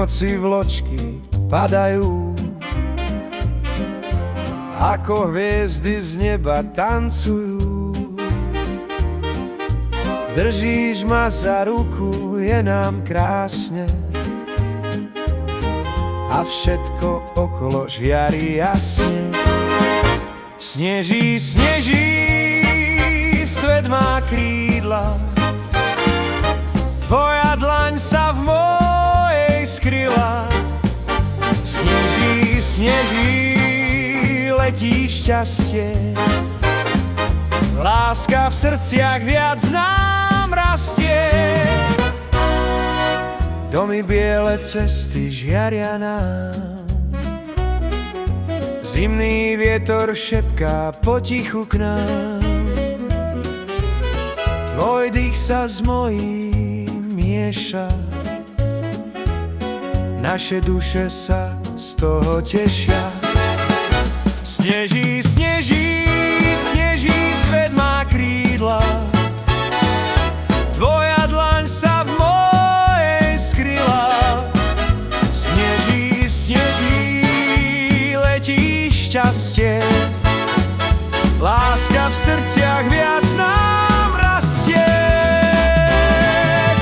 noci vločky padajú, ako hviezdy z neba tancujú. Držíš ma za ruku, je nám krásne a všetko okolo žiari jasne. Sneží, sneží, svet má krídla, tvoja dlaň sa v mojej skryla. Sneží, sneží, letí šťastie, láska v srdciach viac nám rastie. Domy biele, cesty žiaria nám, zimný vietor šepká potichu k nám. Tvoj dých sa s mojím mieša, naše duše sa z toho tešia. Sneží, sneží, sneží, svet má krídla, tvoja dlaň sa v mojej skryla. Sneží, sneží, letí šťastie, láska v srdciach viac nám rastie.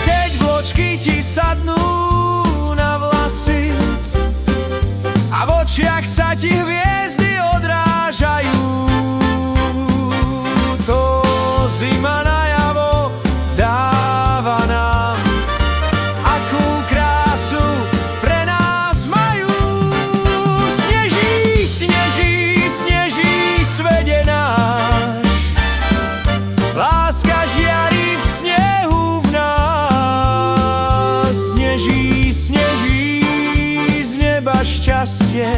Keď vločky ti sadnú na vlasy a v očiach sa ti hviezdy odrážajú, to zima najavo dáva nám, akú krásu pre nás majú. Sneží, sneží, sneží, svet je náš, láska žiarí v snehu v nás. Sneží, sneží, z neba šťastie,